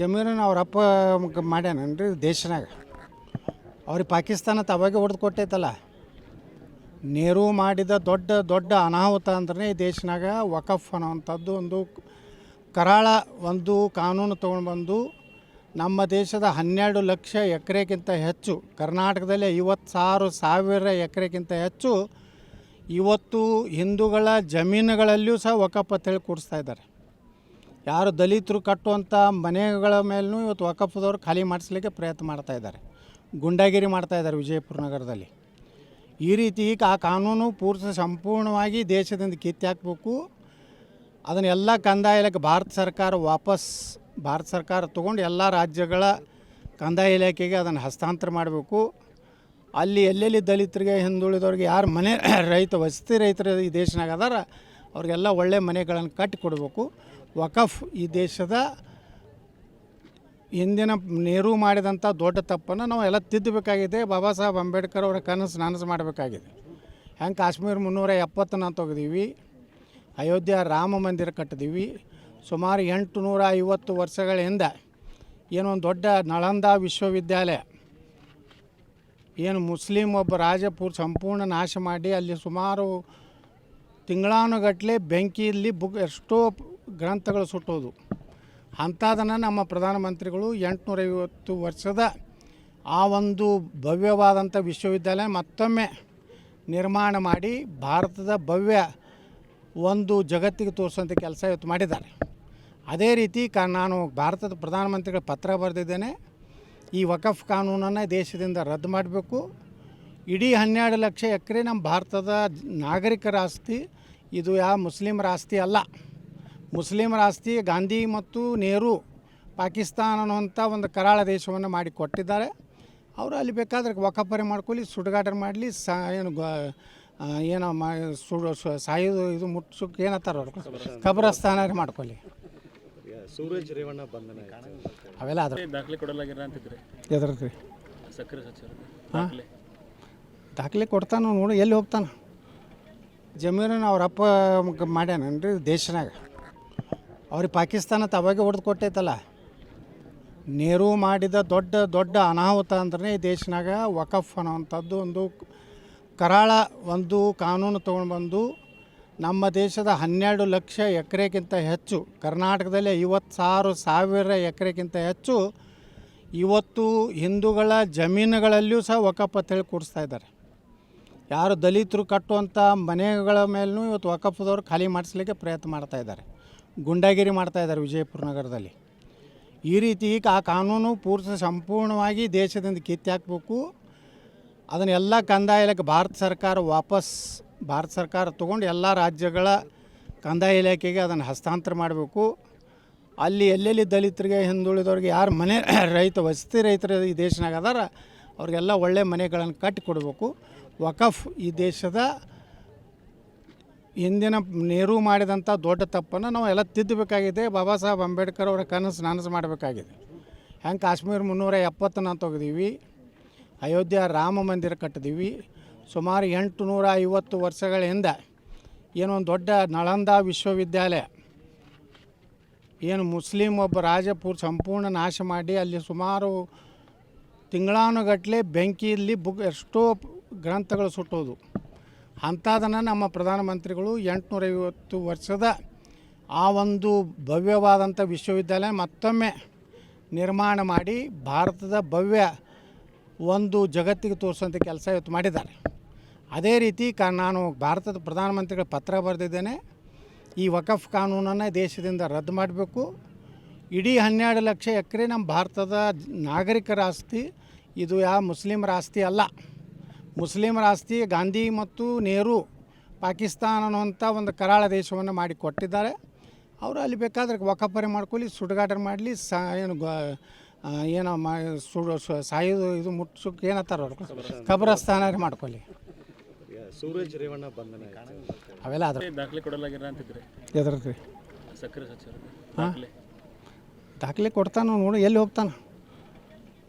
ಜಮೀರನ್ನ ಅವ್ರ ಅಪ್ಪ ಮಾಡ್ಯಾನನ್ರಿ ದೇಶನಾಗ. ಅವ್ರಿಗೆ ಪಾಕಿಸ್ತಾನ ಅವಾಗೆ ಹೊಡೆದು ಕೊಟ್ಟೈತಲ್ಲ. ನೆಹರು ಮಾಡಿದ ದೊಡ್ಡ ದೊಡ್ಡ ಅನಾಹುತ ಅಂದ್ರೆ ಈ ದೇಶನಾಗ ವಕಫ್ ಅನ್ನೋವಂಥದ್ದು ಒಂದು ಕರಾಳ ಒಂದು ಕಾನೂನು ತೊಗೊಂಡು ನಮ್ಮ ದೇಶದ 12 ಲಕ್ಷ ಎಕರೆಗಿಂತ ಹೆಚ್ಚು, ಕರ್ನಾಟಕದಲ್ಲಿ 56,000 ಎಕರೆಗಿಂತ ಹೆಚ್ಚು ಇವತ್ತು ಹಿಂದೂಗಳ ಜಮೀನುಗಳಲ್ಲಿಯೂ ಸಹ ವಕಫ್ ಅಂತೇಳಿ ಕೂಡಿಸ್ತಾ ಇದ್ದಾರೆ. ಯಾರು ದಲಿತರು ಕಟ್ಟುವಂಥ ಮನೆಗಳ ಮೇಲೂ ಇವತ್ತು ವಕಫ್ದವ್ರು ಖಾಲಿ ಮಾಡಿಸ್ಲಿಕ್ಕೆ ಪ್ರಯತ್ನ ಮಾಡ್ತಾಯಿದ್ದಾರೆ, ಗುಂಡಾಗಿರಿ ಮಾಡ್ತಾಯಿದ್ದಾರೆ ವಿಜಯಪುರ ನಗರದಲ್ಲಿ. ಈ ರೀತಿ ಆ ಕಾನೂನು ಸಂಪೂರ್ಣವಾಗಿ ದೇಶದಿಂದ ಕಿತ್ತು ಹಾಕಬೇಕು. ಅದನ್ನೆಲ್ಲ ಕಂದಾಯ ಇಲಾಖೆ ಭಾರತ ಸರ್ಕಾರ ತೊಗೊಂಡು ಎಲ್ಲ ರಾಜ್ಯಗಳ ಕಂದಾಯ ಇಲಾಖೆಗೆ ಅದನ್ನು ಹಸ್ತಾಂತರ ಮಾಡಬೇಕು. ಅಲ್ಲಿ ಎಲ್ಲೆಲ್ಲಿ ದಲಿತರಿಗೆ ಹಿಂದುಳಿದವ್ರಿಗೆ ಯಾರು ಮನೆ ವಸತಿ ರೈತರು ಈ ದೇಶನಾಗ ಅದಾರ ಅವ್ರಿಗೆಲ್ಲ ಒಳ್ಳೆ ಮನೆಗಳನ್ನು ಕಟ್ಟಿಕೊಡ್ಬೇಕು. ವಕಫ್ ಈ ದೇಶದ ಹಿಂದಿನ ನೆಹರು ಮಾಡಿದಂಥ ದೊಡ್ಡ ತಪ್ಪನ್ನು ನಾವು ಎಲ್ಲ ತಿದ್ದಬೇಕಾಗಿದೆ. ಬಾಬಾ ಸಾಹೇಬ್ ಅಂಬೇಡ್ಕರ್ ಅವರ ನನಸು ಮಾಡಬೇಕಾಗಿದೆ. ಹೆಂಗೆ ಕಾಶ್ಮೀರ 370 ತೆಗೆದೀವಿ, ಅಯೋಧ್ಯ ರಾಮ ಮಂದಿರ ಕಟ್ಟಿದೀವಿ. ಸುಮಾರು 850 ವರ್ಷಗಳ ಹಿಂದೆ ಏನೋ ಒಂದು ದೊಡ್ಡ ನಳಂದ ವಿಶ್ವವಿದ್ಯಾಲಯ ಏನು ಮುಸ್ಲಿಂ ಒಬ್ಬ ರಾಜಪೂರ್ ಸಂಪೂರ್ಣ ನಾಶ ಮಾಡಿ ಅಲ್ಲಿ ಸುಮಾರು ತಿಂಗಳಾನುಗಟ್ಟಲೆ ಬೆಂಕಿಯಲ್ಲಿ ಎಷ್ಟೋ ಗ್ರಂಥಗಳು ಸುಟ್ಟೋದು. ಅಂಥದನ್ನು ನಮ್ಮ ಪ್ರಧಾನಮಂತ್ರಿಗಳು 850 ವರ್ಷದ ಆ ಒಂದು ಭವ್ಯವಾದಂಥ ವಿಶ್ವವಿದ್ಯಾಲಯ ಮತ್ತೊಮ್ಮೆ ನಿರ್ಮಾಣ ಮಾಡಿ ಭಾರತದ ಭವ್ಯ ಒಂದು ಜಗತ್ತಿಗೆ ತೋರಿಸುವಂಥ ಕೆಲಸ ಇವತ್ತು ಮಾಡಿದ್ದಾರೆ. ಅದೇ ರೀತಿ ನಾನು ಭಾರತದ ಪ್ರಧಾನಮಂತ್ರಿಗಳ ಪತ್ರ ಬರೆದಿದ್ದೇನೆ. ಈ ವಕಫ್ ಕಾನೂನನ್ನು ದೇಶದಿಂದ ರದ್ದು ಮಾಡಬೇಕು. ಇಡೀ 12 ಲಕ್ಷ ಎಕರೆ ನಮ್ಮ ಭಾರತದ ನಾಗರಿಕರ ಆಸ್ತಿ, ಇದು ಯಾವ ಮುಸ್ಲಿಮರ ಆಸ್ತಿ ಅಲ್ಲ. ಮುಸ್ಲಿಮರ ಆಸ್ತಿ ಗಾಂಧಿ ಮತ್ತು ನೆಹರು ಪಾಕಿಸ್ತಾನ ಅನ್ನುವಂಥ ಒಂದು ಕರಾಳ ದೇಶವನ್ನು ಮಾಡಿ ಕೊಟ್ಟಿದ್ದಾರೆ. ಅವರು ಅಲ್ಲಿ ಬೇಕಾದ್ರೆ ವಕಫರೆ ಮಾಡ್ಕೊಳ್ಳಿ, ಸುಡುಗಾಟರ್ ಮಾಡಲಿ, ಸಾಯೋದು ಇದು ಮುಟ್ಸೋಕೆ ಏನತ್ತಾರ ಅವ್ರು ಕಬ್ರಸ್ಥಾನ ಮಾಡ್ಕೊಳ್ಳಿ. ಸೂರಜ್ ರೇವಣ್ಣ ಬಂಧನ ಅವೆಲ್ಲ ಅದ್ರ ದಾಖಲೆ ಕೊಡಲಾಗಿರ ಅಂತಿದ್ರೆ ಎದ್ರಿ ಸಕ್ಕರೆ ಸಚಿವರು ದಾಖಲೆ ಕೊಡ್ತಾನೆ ನೋಡಿ, ಎಲ್ಲಿ ಹೋಗ್ತಾನೆ. ಜಮೀರನ್ನ ಅವ್ರ ಅಪ್ಪ ಮಾಡ್ಯಾನನ್ರಿ ದೇಶನಾಗ. ಅವ್ರಿಗೆ ಪಾಕಿಸ್ತಾನ ಅವಾಗೆ ಹೊಡೆದು ಕೊಟ್ಟೈತಲ್ಲ. ನೆಹರು ಮಾಡಿದ ದೊಡ್ಡ ದೊಡ್ಡ ಅನಾಹುತ ಅಂದ್ರೆ ಈ ದೇಶನಾಗ ವಕಫ್ ಅನ್ನೋವಂಥದ್ದು ಒಂದು ಕರಾಳ ಒಂದು ಕಾನೂನು ತೊಗೊಂಡು ನಮ್ಮ ದೇಶದ 12 ಲಕ್ಷ ಎಕರೆಗಿಂತ ಹೆಚ್ಚು, ಕರ್ನಾಟಕದಲ್ಲಿ 56,000 ಎಕರೆಗಿಂತ ಹೆಚ್ಚು ಇವತ್ತು ಹಿಂದೂಗಳ ಜಮೀನುಗಳಲ್ಲಿಯೂ ಸಹ ವಕಫ್ ಅಂತೇಳಿ ಕೂಡಿಸ್ತಾ ಇದ್ದಾರೆ. ಯಾರು ದಲಿತರು ಕಟ್ಟುವಂಥ ಮನೆಗಳ ಮೇಲೂ ಇವತ್ತು ವಕಫ್ದವ್ರು ಖಾಲಿ ಮಾಡಿಸ್ಲಿಕ್ಕೆ ಪ್ರಯತ್ನ ಮಾಡ್ತಾಯಿದ್ದಾರೆ, ಗುಂಡಾಗಿರಿ ಮಾಡ್ತಾಯಿದ್ದಾರೆ ವಿಜಯಪುರ ನಗರದಲ್ಲಿ. ಈ ರೀತಿ ಆ ಕಾನೂನು ಸಂಪೂರ್ಣವಾಗಿ ದೇಶದಿಂದ ಕಿತ್ತು ಹಾಕಬೇಕು. ಅದನ್ನೆಲ್ಲ ಕಂದಾಯ ಇಲಾಖೆ ಭಾರತ ಸರ್ಕಾರ ತೊಗೊಂಡು ಎಲ್ಲ ರಾಜ್ಯಗಳ ಕಂದಾಯ ಇಲಾಖೆಗೆ ಅದನ್ನು ಹಸ್ತಾಂತರ ಮಾಡಬೇಕು. ಅಲ್ಲಿ ಎಲ್ಲೆಲ್ಲಿ ದಲಿತರಿಗೆ ಹಿಂದುಳಿದವ್ರಿಗೆ ಯಾರು ಮನೆ ವಸತಿ ರೈತರು ಈ ದೇಶನಾಗ ಅದಾರ ಅವ್ರಿಗೆಲ್ಲ ಒಳ್ಳೆ ಮನೆಗಳನ್ನು ಕಟ್ಟಿಕೊಡ್ಬೇಕು. ವಕಫ್ ಈ ದೇಶದ ಹಿಂದಿನ ನೆಹರು ಮಾಡಿದಂಥ ದೊಡ್ಡ ತಪ್ಪನ್ನು ನಾವು ಎಲ್ಲ ತಿದ್ದಬೇಕಾಗಿದೆ. ಬಾಬಾ ಸಾಹೇಬ್ ಅಂಬೇಡ್ಕರ್ ಅವರ ನನಸು ಮಾಡಬೇಕಾಗಿದೆ. ಹೆಂಗೆ ಕಾಶ್ಮೀರ 370 ತೆಗೆದೀವಿ, ಅಯೋಧ್ಯ ರಾಮ ಮಂದಿರ ಕಟ್ಟಿದೀವಿ. ಸುಮಾರು 850 ವರ್ಷಗಳ ಹಿಂದೆ ಏನೋ ಒಂದು ದೊಡ್ಡ ನಳಂದ ವಿಶ್ವವಿದ್ಯಾಲಯ ಏನು ಮುಸ್ಲಿಂ ಒಬ್ಬ ರಾಜಪೂರ್ ಸಂಪೂರ್ಣ ನಾಶ ಮಾಡಿ ಅಲ್ಲಿ ಸುಮಾರು ತಿಂಗಳಾನುಗಟ್ಟಲೆ ಬೆಂಕಿಯಲ್ಲಿ ಎಷ್ಟೋ ಗ್ರಂಥಗಳು ಸುಟ್ಟೋದು. ಅಂಥದನ್ನು ನಮ್ಮ ಪ್ರಧಾನಮಂತ್ರಿಗಳು 850 ವರ್ಷದ ಆ ಒಂದು ಭವ್ಯವಾದಂಥ ವಿಶ್ವವಿದ್ಯಾಲಯ ಮತ್ತೊಮ್ಮೆ ನಿರ್ಮಾಣ ಮಾಡಿ ಭಾರತದ ಭವ್ಯ ಒಂದು ಜಗತ್ತಿಗೆ ತೋರಿಸುವಂಥ ಕೆಲಸ ಇವತ್ತು ಮಾಡಿದ್ದಾರೆ. ಅದೇ ರೀತಿ ನಾನು ಭಾರತದ ಪ್ರಧಾನಮಂತ್ರಿಗಳ ಪತ್ರ ಬರೆದಿದ್ದೇನೆ. ಈ ವಕಫ್ ಕಾನೂನನ್ನು ದೇಶದಿಂದ ರದ್ದು ಮಾಡಬೇಕು. ಇಡೀ 12 ಲಕ್ಷ ಎಕರೆ ನಮ್ಮ ಭಾರತದ ನಾಗರಿಕರ ಆಸ್ತಿ, ಇದು ಯಾವ ಮುಸ್ಲಿಮರ ಆಸ್ತಿ ಅಲ್ಲ. ಮುಸ್ಲಿಮರ ಆಸ್ತಿ ಗಾಂಧಿ ಮತ್ತು ನೆಹರು ಪಾಕಿಸ್ತಾನ ಅನ್ನುವಂಥ ಒಂದು ಕರಾಳ ದೇಶವನ್ನು ಮಾಡಿ ಕೊಟ್ಟಿದ್ದಾರೆ. ಅವರು ಅಲ್ಲಿ ಬೇಕಾದ್ರೆ ವಕಫರೆ ಮಾಡ್ಕೊಳ್ಳಿ, ಸುಡುಗಾಟರ್ ಮಾಡಲಿ, ಸಾಯೋದು ಇದು ಮುಟ್ಸೋಕೆ ಏನತ್ತಾರ ಅವ್ರು ಕಬ್ರಸ್ಥಾನ ಮಾಡ್ಕೊಳ್ಳಿ. ಸೂರಜ್ ರೇವಣ್ಣ ಬಂಧನ ಅವೆಲ್ಲ ಅದ್ರ ದಾಖಲೆ ಕೊಡಲಾಗಿರ ಅಂತಿದ್ರೆ ಎದ್ರಿ ಸಕ್ಕರೆ ಸಚಿವರು ದಾಖಲೆ ಕೊಡ್ತಾನೆ ನೋಡಿ, ಎಲ್ಲಿ ಹೋಗ್ತಾನೆ.